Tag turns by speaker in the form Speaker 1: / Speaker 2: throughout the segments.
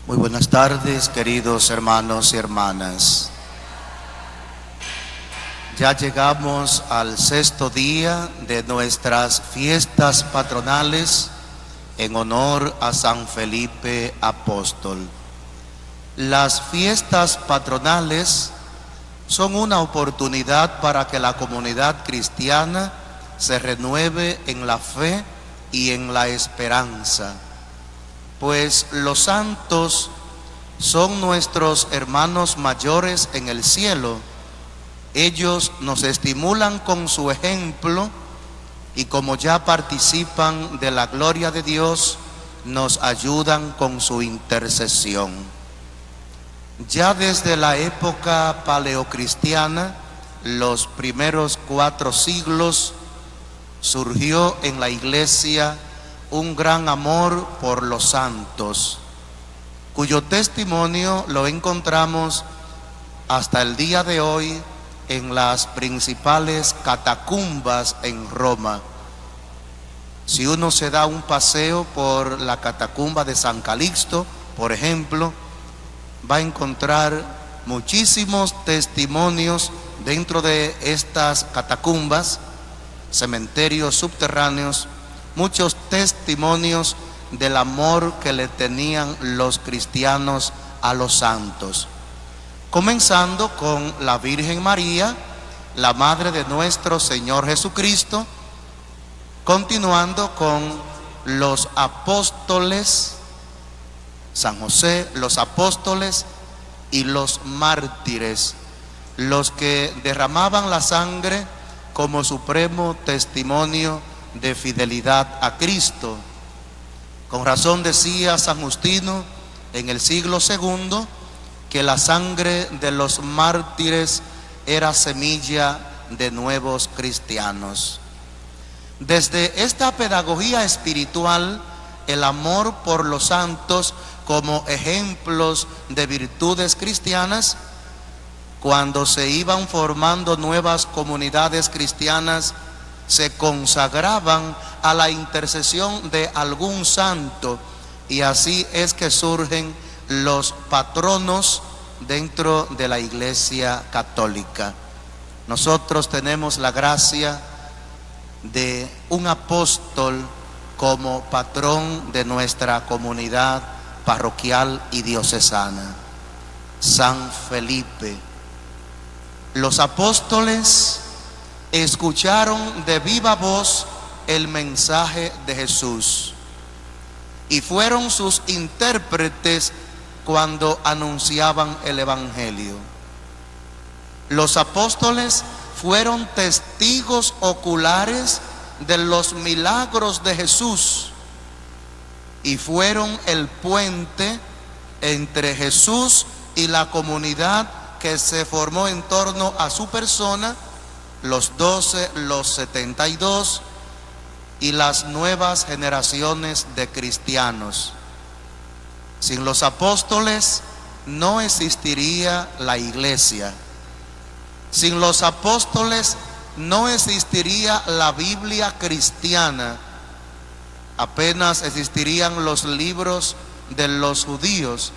Speaker 1: Muy buenas tardes, queridos hermanos y hermanas. Ya llegamos al sexto día de nuestras fiestas patronales en honor a San Felipe Apóstol. Las fiestas patronales son una oportunidad para que la comunidad cristiana se renueve en la fe y en la esperanza, pues los santos son nuestros hermanos mayores en el cielo. Ellos nos estimulan con su ejemplo y como ya participan de la gloria de Dios, nos ayudan con su intercesión. Ya desde la época paleocristiana, los primeros 4 siglos, surgió en la iglesia un gran amor por los santos, cuyo testimonio lo encontramos hasta el día de hoy en las principales catacumbas en Roma. Si uno se da un paseo por la catacumba de San Calixto, por ejemplo, va a encontrar muchísimos testimonios dentro de estas catacumbas, cementerios subterráneos, muchos testimonios del amor que le tenían los cristianos a los santos, comenzando con la Virgen María, la madre de nuestro Señor Jesucristo, continuando con los apóstoles, San José, los apóstoles y los mártires, los que derramaban la sangre como supremo testimonio de fidelidad a Cristo. Con razón decía San Justino en el siglo II que la sangre de los mártires era semilla de nuevos cristianos. Desde esta pedagogía espiritual, el amor por los santos como ejemplos de virtudes cristianas, cuando se iban formando nuevas comunidades cristianas, se consagraban a la intercesión de algún santo, y así es que surgen los patronos dentro de la Iglesia católica. Nosotros tenemos la gracia de un apóstol como patrón de nuestra comunidad parroquial y diocesana, San Felipe. Los apóstoles escucharon de viva voz el mensaje de Jesús y fueron sus intérpretes cuando anunciaban el Evangelio. Los apóstoles fueron testigos oculares de los milagros de Jesús y fueron el puente entre Jesús y la comunidad que se formó en torno a su persona, los 12, los 72 y las nuevas generaciones de cristianos. Sin los apóstoles no existiría la iglesia. Sin los apóstoles no existiría la Biblia cristiana. Apenas existirían los libros de los judíos,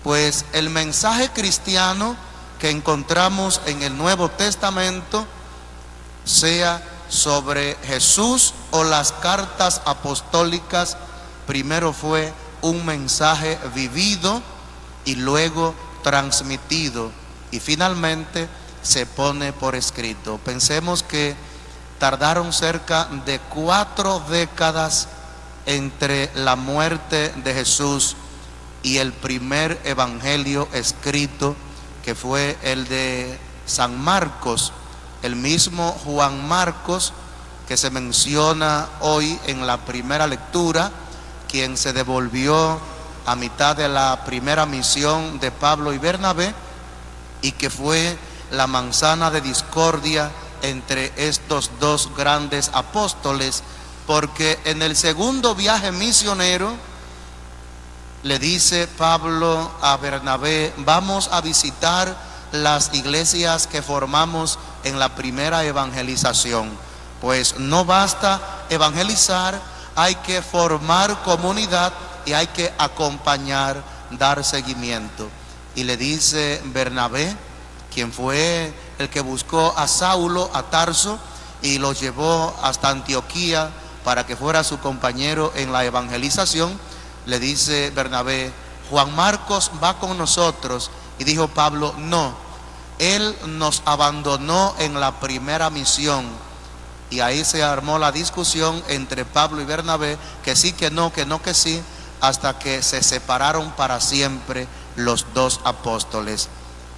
Speaker 1: pues el mensaje cristiano que encontramos en el Nuevo Testamento, sea sobre Jesús o las cartas apostólicas, primero fue un mensaje vivido y luego transmitido y finalmente se pone por escrito. Pensemos que tardaron cerca de 4 décadas entre la muerte de Jesús y el primer evangelio escrito, que fue el de San Marcos. El mismo Juan Marcos, que se menciona hoy en la primera lectura, quien se devolvió a mitad de la primera misión de Pablo y Bernabé, y que fue la manzana de discordia entre estos dos grandes apóstoles, porque en el segundo viaje misionero le dice Pablo a Bernabé: vamos a visitar las iglesias que formamos en la primera evangelización. Pues no basta evangelizar, hay que formar comunidad y hay que acompañar dar seguimiento. Y le dice Bernabé, quien fue el que buscó a Saulo a Tarso y lo llevó hasta Antioquía para que fuera su compañero en la evangelización, le dice Bernabé: Juan Marcos va con nosotros. Y dijo Pablo: no, él nos abandonó en la primera misión. Y ahí se armó la discusión entre Pablo y Bernabé, que sí, que no, que no, que sí, hasta que se separaron para siempre los dos apóstoles.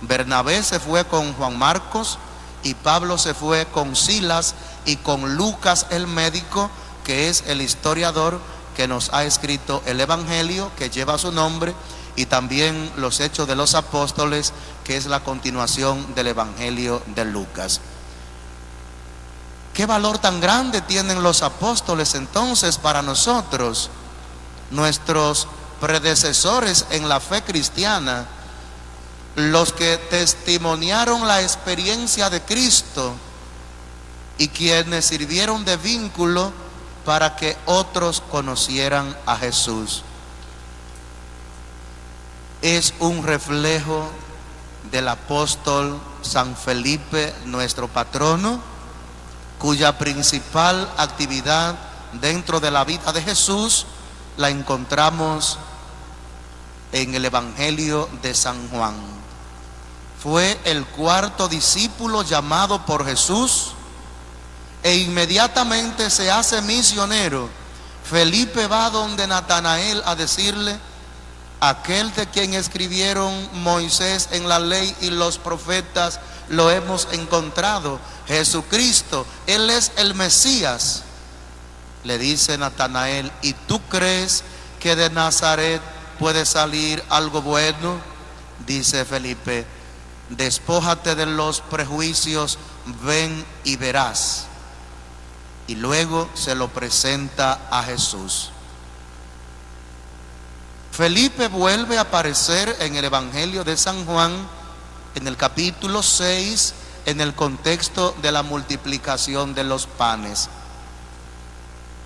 Speaker 1: Bernabé se fue con Juan Marcos y Pablo se fue con Silas y con Lucas el médico, que es el historiador que nos ha escrito el Evangelio que lleva su nombre, y también los Hechos de los Apóstoles, que es la continuación del Evangelio de Lucas. ¿Qué valor tan grande tienen los apóstoles entonces para nosotros, nuestros predecesores en la fe cristiana, los que testimoniaron la experiencia de Cristo y quienes sirvieron de vínculo para que otros conocieran a Jesús? Es un reflejo del apóstol San Felipe, nuestro patrono, cuya principal actividad dentro de la vida de Jesús la encontramos en el Evangelio de San Juan. Fue el cuarto discípulo llamado por Jesús e inmediatamente se hace misionero. Felipe va donde Natanael a decirle: aquel de quien escribieron Moisés en la ley y los profetas lo hemos encontrado, Jesucristo, Él es el Mesías. Le dice Natanael: ¿y tú crees que de Nazaret puede salir algo bueno? Dice Felipe: despójate de los prejuicios, ven y verás. Y luego se lo presenta a Jesús. Felipe vuelve a aparecer en el Evangelio de San Juan, en el capítulo 6, en el contexto de la multiplicación de los panes.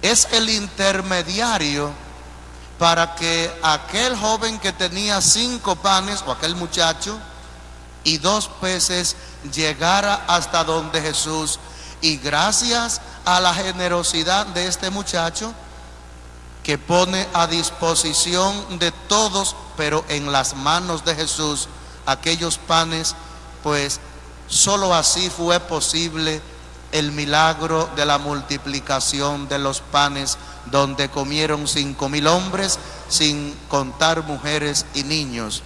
Speaker 1: Es el intermediario para que aquel joven que tenía 5 panes, o aquel muchacho, y 2 peces, llegara hasta donde Jesús. Y gracias a la generosidad de este muchacho, que pone a disposición de todos, pero en las manos de Jesús, aquellos panes, pues solo así fue posible el milagro de la multiplicación de los panes, donde comieron 5,000 hombres, sin contar mujeres y niños.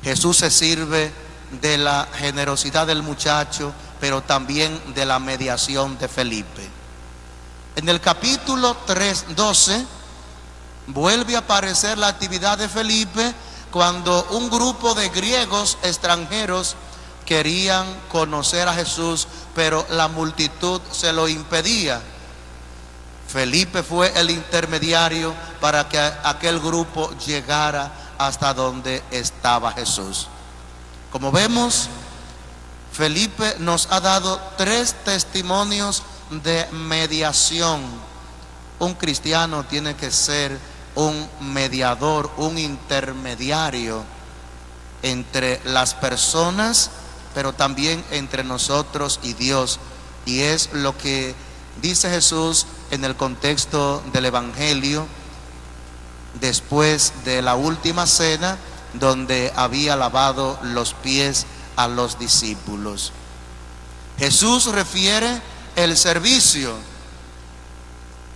Speaker 1: Jesús se sirve de la generosidad del muchacho, pero también de la mediación de Felipe. En el capítulo 3:12 vuelve a aparecer la actividad de Felipe, cuando un grupo de griegos extranjeros querían conocer a Jesús, pero la multitud se lo impedía. Felipe fue el intermediario para que aquel grupo llegara hasta donde estaba Jesús. Como vemos, Felipe nos ha dado 3 testimonios de mediación. Un cristiano tiene que ser un mediador, un intermediario entre las personas, pero también entre nosotros y Dios. Y es lo que dice Jesús en el contexto del Evangelio, después de la última cena, donde había lavado los pies a los discípulos. Jesús refiere el servicio.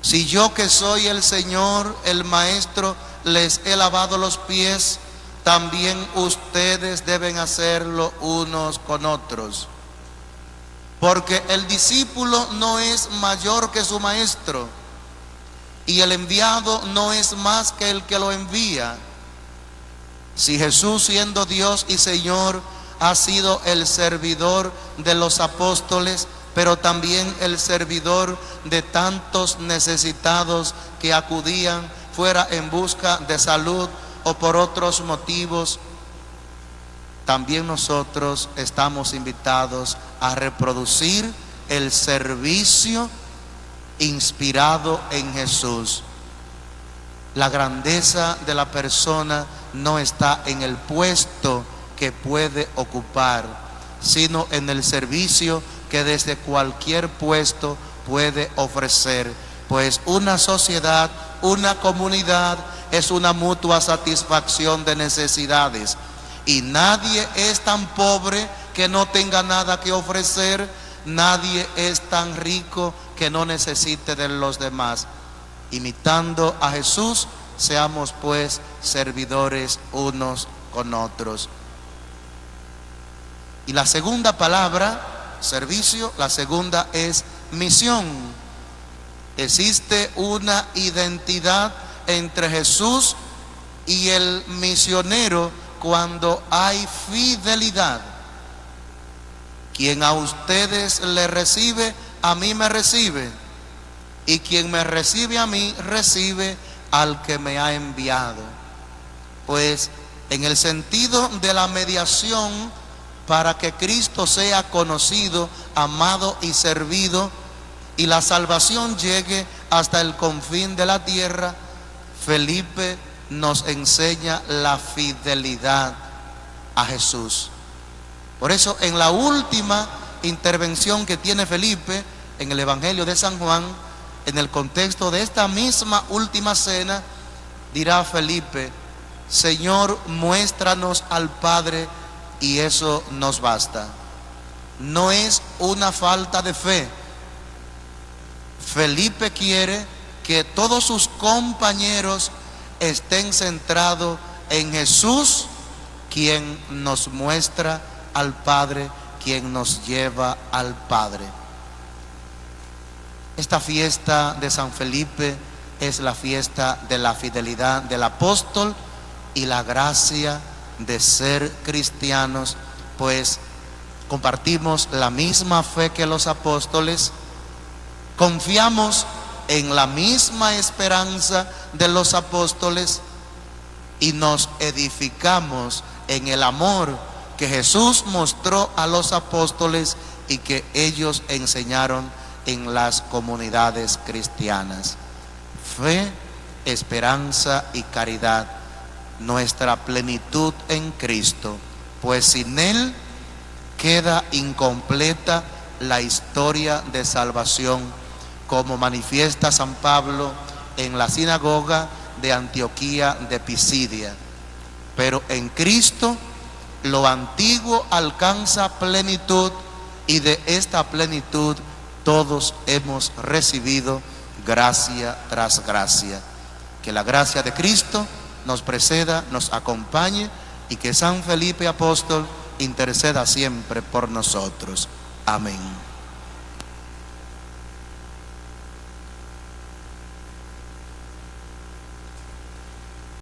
Speaker 1: Si yo, que soy el Señor, el Maestro, les he lavado los pies, también ustedes deben hacerlo unos con otros. Porque el discípulo no es mayor que su maestro, y el enviado no es más que el que lo envía. Si Jesús, siendo Dios y Señor, ha sido el servidor de los apóstoles, pero también el servidor de tantos necesitados que acudían, fuera en busca de salud o por otros motivos, también nosotros estamos invitados a reproducir el servicio inspirado en Jesús. La grandeza de la persona no está en el puesto que puede ocupar, sino en el servicio que desde cualquier puesto puede ofrecer. Pues una sociedad, una comunidad es una mutua satisfacción de necesidades, y nadie es tan pobre que no tenga nada que ofrecer, nadie es tan rico que no necesite de los demás. Imitando a Jesús, seamos pues servidores unos con otros. Y la segunda palabra, servicio, la segunda es misión. Existe una identidad entre Jesús y el misionero cuando hay fidelidad. Quien a ustedes le recibe, a mí me recibe. Y quien me recibe a mí, recibe al que me ha enviado. Pues en el sentido de la mediación, para que Cristo sea conocido, amado y servido, y la salvación llegue hasta el confín de la tierra, Felipe nos enseña la fidelidad a Jesús. Por eso en la última intervención que tiene Felipe en el Evangelio de San Juan, en el contexto de esta misma última cena, dirá Felipe: Señor, muéstranos al Padre y eso nos basta. No es una falta de fe. Felipe quiere que todos sus compañeros estén centrados en Jesús, quien nos muestra al Padre, quien nos lleva al Padre. Esta fiesta de San Felipe es la fiesta de la fidelidad del apóstol y la gracia de ser cristianos, pues compartimos la misma fe que los apóstoles, confiamos en la misma esperanza de los apóstoles y nos edificamos en el amor que Jesús mostró a los apóstoles y que ellos enseñaron en las comunidades cristianas. Fe, esperanza y caridad, nuestra plenitud en Cristo, pues sin Él queda incompleta la historia de salvación, como manifiesta San Pablo en la sinagoga de Antioquía de Pisidia. Pero en Cristo lo antiguo alcanza plenitud, y de esta plenitud todos hemos recibido gracia tras gracia. Que la gracia de Cristo nos preceda, nos acompañe, y que San Felipe Apóstol interceda siempre por nosotros. Amén.